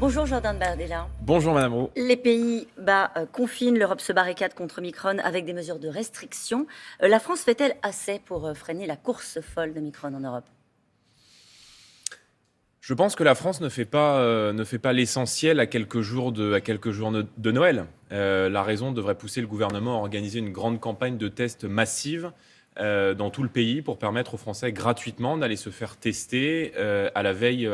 Bonjour Jordan Bardella. Bonjour Madame Roux. Les Pays-Bas confinent, l'Europe se barricade contre Omicron avec des mesures de restriction. La France fait-elle assez pour freiner la course folle de Omicron en Europe? Je pense que la France ne fait pas l'essentiel à quelques jours de Noël. La raison devrait pousser le gouvernement à organiser une grande campagne de tests massive dans tout le pays pour permettre aux Français gratuitement d'aller se faire tester à la veille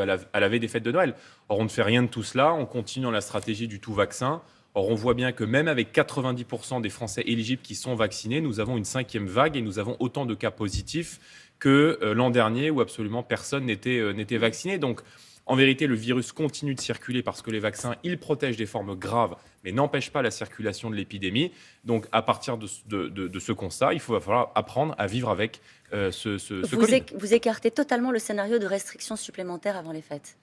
des fêtes de Noël. Or, on ne fait rien de tout cela, on continue dans la stratégie du tout vaccin. Or, on voit bien que même avec 90% des Français éligibles qui sont vaccinés, nous avons une 5e vague et nous avons autant de cas positifs que l'an dernier où absolument personne n'était vacciné. Donc, en vérité, le virus continue de circuler parce que les vaccins, ils protègent des formes graves, mais n'empêchent pas la circulation de l'épidémie. Donc, à partir de ce constat, va falloir apprendre à vivre avec ce Covid. Vous écartez totalement le scénario de restrictions supplémentaires avant les fêtes,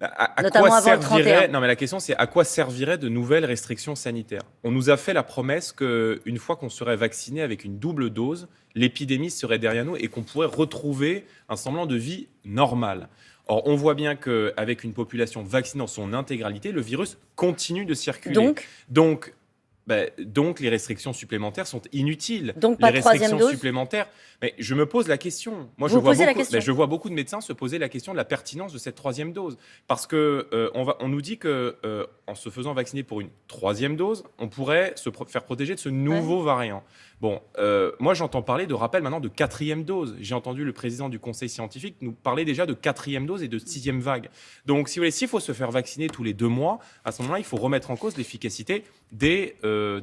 À notamment quoi avant le 31. servirait... Non, mais la question, c'est à quoi serviraient de nouvelles restrictions sanitaires? On nous a fait la promesse qu'une fois qu'on serait vacciné avec une double dose, l'épidémie serait derrière nous et qu'on pourrait retrouver un semblant de vie normale. Or, on voit bien qu'avec une population vaccinée en son intégralité, le virus continue de circuler. Donc, les restrictions supplémentaires sont inutiles. Donc, pas de troisième dose? Supplémentaires. Mais je me pose la question. Moi, Vous posez la question? je vois beaucoup de médecins se poser la question de la pertinence de cette troisième dose. Parce qu'on nous dit qu'en se faisant vacciner pour une troisième dose, on pourrait faire protéger de ce nouveau variant. Bon, moi, j'entends parler de rappel maintenant de 4e dose. J'ai entendu le président du conseil scientifique nous parler déjà de 4e dose et de 6e vague. Donc, si vous voulez, s'il faut se faire vacciner tous les 2 mois, à ce moment-là, il faut remettre en cause l'efficacité des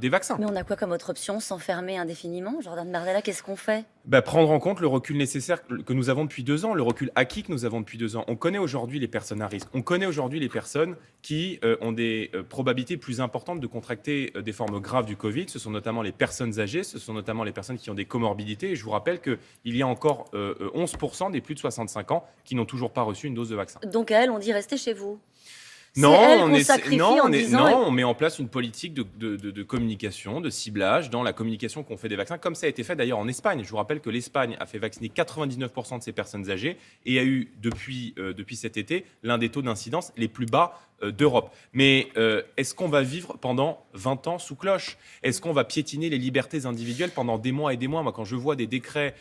vaccins. Mais on a quoi comme autre option? S'enfermer indéfiniment? Jordan Bardella, qu'est-ce qu'on fait? Prendre en compte le recul nécessaire que nous avons depuis 2 ans, le recul acquis que nous avons depuis 2 ans. On connaît aujourd'hui les personnes à risque. On connaît aujourd'hui les personnes qui ont des probabilités plus importantes de contracter des formes graves du Covid. Ce sont notamment les personnes âgées, ce sont notamment les personnes qui ont des comorbidités. Et je vous rappelle qu'il y a encore 11% des plus de 65 ans qui n'ont toujours pas reçu une dose de vaccin. Donc à elles, on dit restez chez vous. Non, on met en place une politique de communication, de ciblage dans la communication qu'on fait des vaccins, comme ça a été fait d'ailleurs en Espagne. Je vous rappelle que l'Espagne a fait vacciner 99% de ses personnes âgées et a eu depuis cet été l'un des taux d'incidence les plus bas d'Europe. Mais est-ce qu'on va vivre pendant 20 ans sous cloche? Est-ce qu'on va piétiner les libertés individuelles pendant des mois et des mois? Moi, quand je vois des décrets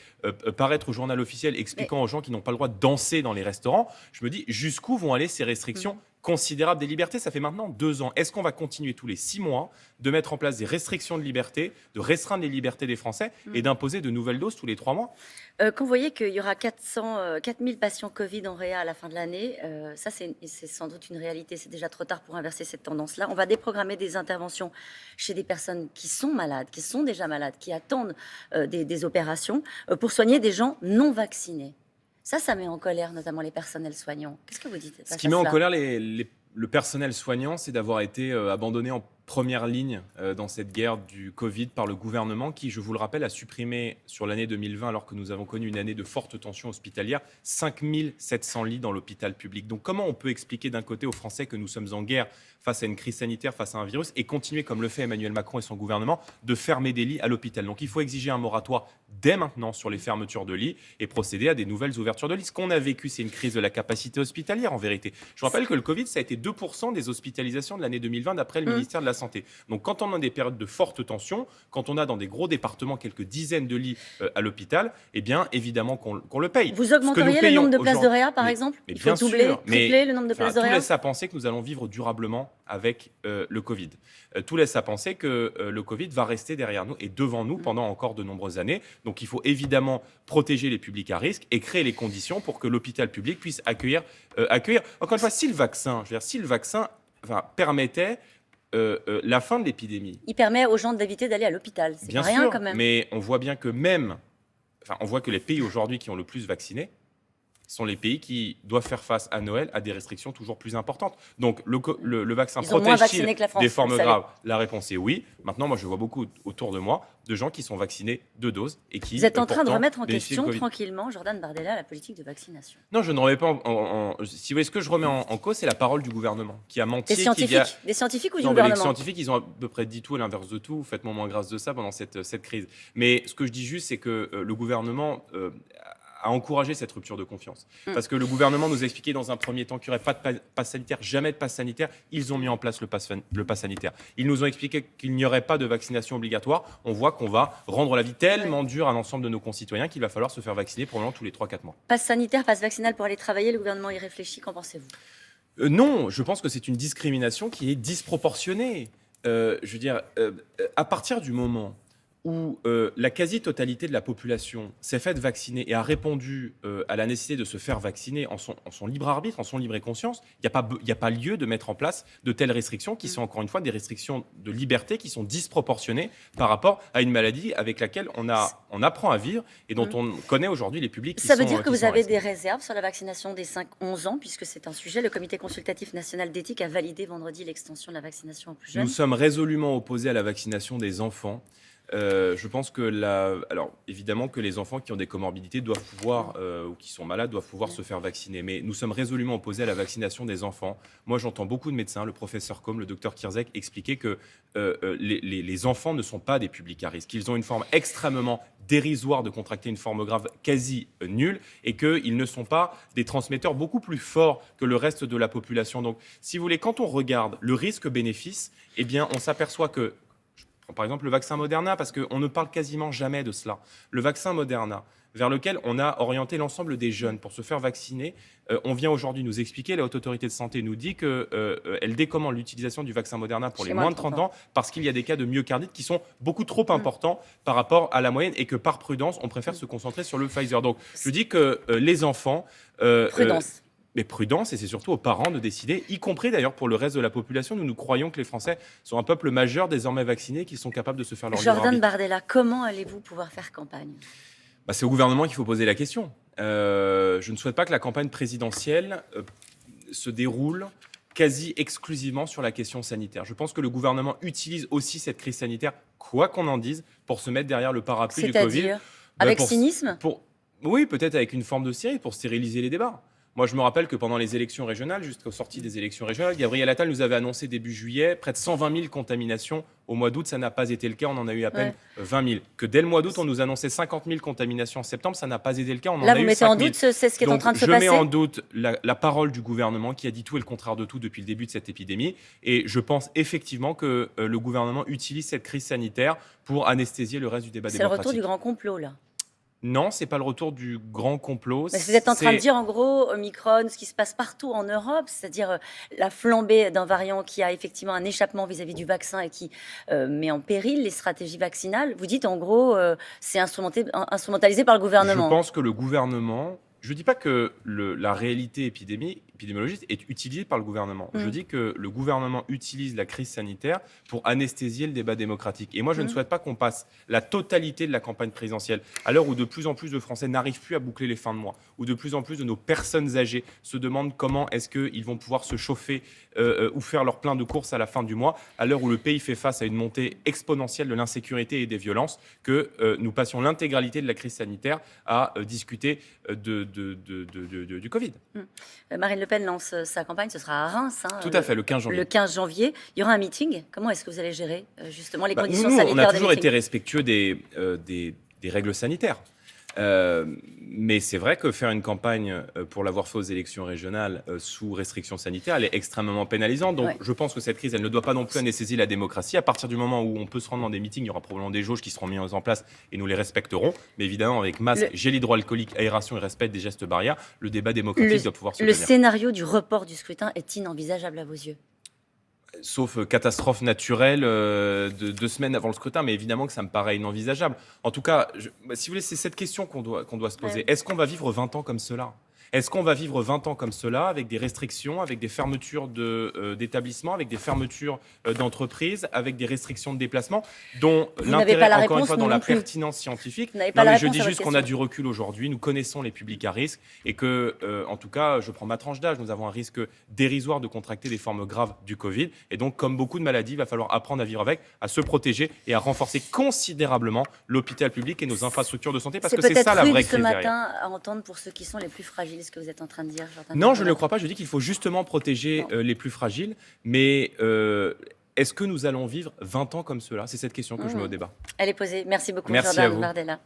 paraître au journal officiel expliquant aux gens qui n'ont pas le droit de danser dans les restaurants, je me dis jusqu'où vont aller ces restrictions considérable des libertés? Ça fait maintenant 2 ans. Est-ce qu'on va continuer tous les 6 mois de mettre en place des restrictions de liberté, de restreindre les libertés des Français et d'imposer de nouvelles doses tous les 3 mois? Quand vous voyez qu'il y aura 4000 patients Covid en réa à la fin de l'année, ça c'est sans doute une réalité. C'est déjà trop tard pour inverser cette tendance-là. On va déprogrammer des interventions chez des personnes qui sont malades, qui sont déjà malades, qui attendent des opérations pour soigner des gens non vaccinés. Ça met en colère notamment les personnels soignants. Qu'est-ce que vous dites? Ce qui met en colère le personnel soignant, c'est d'avoir été abandonné en première ligne dans cette guerre du Covid par le gouvernement qui, je vous le rappelle, a supprimé sur l'année 2020, alors que nous avons connu une année de forte tension hospitalière, 5700 lits dans l'hôpital public. Donc comment on peut expliquer d'un côté aux Français que nous sommes en guerre face à une crise sanitaire, face à un virus, et continuer, comme le fait Emmanuel Macron et son gouvernement, de fermer des lits à l'hôpital? Donc il faut exiger un moratoire dès maintenant sur les fermetures de lits et procéder à des nouvelles ouvertures de lits. Ce qu'on a vécu, c'est une crise de la capacité hospitalière en vérité. Je vous rappelle que le Covid, ça a été 2% des hospitalisations de l'année 2020 d'après le ministère de la Santé. Donc quand on a des périodes de forte tension, quand on a dans des gros départements quelques dizaines de lits à l'hôpital, eh bien évidemment qu'on le paye. Vous augmenteriez le nombre de places de réa par exemple? Il faut doubler, tripler le nombre de places de réa? Tout laisse à penser que nous allons vivre durablement avec le Covid. Tout laisse à penser que le Covid va rester derrière nous et devant nous pendant encore de nombreuses années. Donc il faut évidemment protéger les publics à risque et créer les conditions pour que l'hôpital public puisse accueillir. Encore une fois, si le vaccin permettait la fin de l'épidémie. Il permet aux gens d'éviter d'aller à l'hôpital. C'est bien pas rien sûr, quand même. Mais on voit bien que on voit que les pays aujourd'hui qui ont le plus vacciné sont les pays qui doivent faire face à Noël à des restrictions toujours plus importantes. Donc le vaccin protège-t-il des formes graves? La réponse est oui. Maintenant, moi je vois beaucoup autour de moi de gens qui sont vaccinés 2 doses et qui... Vous êtes en train de remettre en question tranquillement, Jordan Bardella, la politique de vaccination. Non, je ne remets pas si vous voulez, ce que je remets en cause, c'est la parole du gouvernement qui a menti. Des scientifiques ou du gouvernement? Les scientifiques, ils ont à peu près dit tout et l'inverse de tout. Faites-moi moins grâce de ça pendant cette crise. Mais ce que je dis juste, c'est que le gouvernement à encourager cette rupture de confiance. Mm. Parce que le gouvernement nous a expliqué dans un premier temps qu'il n'y aurait pas de pass sanitaire, jamais de pass sanitaire. Ils ont mis en place le pass sanitaire. Ils nous ont expliqué qu'il n'y aurait pas de vaccination obligatoire. On voit qu'on va rendre la vie tellement dure à l'ensemble de nos concitoyens qu'il va falloir se faire vacciner probablement tous les 3-4 mois. Passe sanitaire, passe vaccinal pour aller travailler, le gouvernement y réfléchit, qu'en pensez-vous? Non, je pense que c'est une discrimination qui est disproportionnée. Je veux dire, à partir du moment où la quasi-totalité de la population s'est faite vacciner et a répondu à la nécessité de se faire vacciner en son libre arbitre, en son libre et conscience, il n'y a pas lieu de mettre en place de telles restrictions qui sont encore une fois des restrictions de liberté qui sont disproportionnées par rapport à une maladie avec laquelle on apprend à vivre et dont on connaît aujourd'hui les publics qui Ça sont veut dire que qui vous sont avez restés. des réserves sur la vaccination des 5-11 ans, puisque c'est un sujet. Le Comité consultatif national d'éthique a validé vendredi l'extension de la vaccination aux plus jeunes. Nous sommes résolument opposés à la vaccination des enfants. Je pense que alors évidemment que les enfants qui ont des comorbidités doivent pouvoir ou qui sont malades doivent pouvoir se faire vacciner, mais nous sommes résolument opposés à la vaccination des enfants. Moi, j'entends beaucoup de médecins, le professeur Combe, le docteur Kirzek, expliquer que les enfants ne sont pas des publics à risque, qu'ils ont une forme extrêmement dérisoire de contracter une forme grave quasi nulle et qu'ils ne sont pas des transmetteurs beaucoup plus forts que le reste de la population. Donc, si vous voulez, quand on regarde le risque-bénéfice, eh bien, on s'aperçoit que par exemple, le vaccin Moderna, parce qu'on ne parle quasiment jamais de cela. Le vaccin Moderna, vers lequel on a orienté l'ensemble des jeunes pour se faire vacciner, on vient aujourd'hui nous expliquer, la Haute Autorité de Santé nous dit qu'elle décommande l'utilisation du vaccin Moderna pour les moins de 30 ans parce qu'il y a des cas de myocardite qui sont beaucoup trop importants par rapport à la moyenne et que par prudence, on préfère se concentrer sur le Pfizer. Donc, je dis que les enfants... Prudence. Mais prudence, et c'est surtout aux parents de décider, y compris d'ailleurs pour le reste de la population. Nous croyons que les Français sont un peuple majeur désormais vacciné, qui sont capables de se faire leur libre Jordan arbitre. Bardella, comment allez-vous pouvoir faire campagne? C'est au gouvernement qu'il faut poser la question. Je ne souhaite pas que la campagne présidentielle se déroule quasi exclusivement sur la question sanitaire. Je pense que le gouvernement utilise aussi cette crise sanitaire, quoi qu'on en dise, pour se mettre derrière le parapluie du Covid. C'est-à-dire avec cynisme? Oui, peut-être avec une forme de série pour stériliser les débats. Moi, je me rappelle que pendant les élections régionales, jusqu'aux sorties des élections régionales, Gabriel Attal nous avait annoncé début juillet près de 120 000 contaminations. Au mois d'août, ça n'a pas été le cas, on en a eu à peine 20 000. Que dès le mois d'août, on nous annonçait 50 000 contaminations en septembre, ça n'a pas été le cas, on en a eu 5 000. Là, vous mettez en doute c'est ce qui est en train de se passer? Je mets en doute la parole du gouvernement qui a dit tout et le contraire de tout depuis le début de cette épidémie. Et je pense effectivement que le gouvernement utilise cette crise sanitaire pour anesthésier le reste du débat C'est le démocratique. retour du grand complot, là. Non, c'est pas le retour du grand complot. Mais vous êtes en train de dire, en gros, Omicron, ce qui se passe partout en Europe, c'est-à-dire la flambée d'un variant qui a effectivement un échappement vis-à-vis du vaccin et qui met en péril les stratégies vaccinales. Vous dites, en gros, c'est instrumentalisé par le gouvernement. Je pense que le gouvernement... Je ne dis pas que la réalité épidémiologique est utilisée par le gouvernement. Je dis que le gouvernement utilise la crise sanitaire pour anesthésier le débat démocratique. Et moi, je ne souhaite pas qu'on passe la totalité de la campagne présidentielle, à l'heure où de plus en plus de Français n'arrivent plus à boucler les fins de mois, où de plus en plus de nos personnes âgées se demandent comment est-ce qu'ils vont pouvoir se chauffer ou faire leur plein de courses à la fin du mois, à l'heure où le pays fait face à une montée exponentielle de l'insécurité et des violences, que nous passions l'intégralité de la crise sanitaire à discuter du Covid. Marine Le Pen lance sa campagne, ce sera à Reims. Tout à fait, le 15 janvier. Le 15 janvier. Il y aura un meeting. Comment est-ce que vous allez gérer justement les conditions nous, sanitaires on a des toujours meetings? été respectueux des règles sanitaires. Mais c'est vrai que faire une campagne pour l'avoir fait aux élections régionales sous restrictions sanitaires, elle est extrêmement pénalisante. Donc je pense que cette crise, elle ne doit pas non plus anesthésier la démocratie. À partir du moment où on peut se rendre dans des meetings, il y aura probablement des jauges qui seront mises en place et nous les respecterons. Mais évidemment, avec masque, gel hydroalcoolique, aération et respect des gestes barrières, le débat démocratique doit pouvoir se tenir. Le scénario du report du scrutin est inenvisageable à vos yeux? Sauf catastrophe naturelle de 2 semaines avant le scrutin, mais évidemment que ça me paraît inenvisageable. En tout cas, si vous voulez, c'est cette question qu'on doit se poser. Est-ce qu'on va vivre 20 ans comme cela ? Est-ce qu'on va vivre 20 ans comme cela, avec des restrictions, avec des fermetures d'établissements, avec des fermetures d'entreprises, avec des restrictions de déplacement, dont l'intérêt, encore une fois, dans la pertinence scientifique. Non, mais je dis juste qu'on a du recul aujourd'hui, nous connaissons les publics à risque, et que, en tout cas, je prends ma tranche d'âge, nous avons un risque dérisoire de contracter des formes graves du Covid, et donc, comme beaucoup de maladies, il va falloir apprendre à vivre avec, à se protéger et à renforcer considérablement l'hôpital public et nos infrastructures de santé, parce que c'est ça la vraie crise derrière. C'est peut-être rude ce matin à entendre pour ceux qui sont les plus fragiles. Ce que vous êtes en train de dire, Jordan? Non, je ne le crois pas. Je dis qu'il faut justement protéger les plus fragiles. Mais est-ce que nous allons vivre 20 ans comme cela? C'est cette question que je mets au débat. Elle est posée. Merci beaucoup, Merci Jordan Bardella.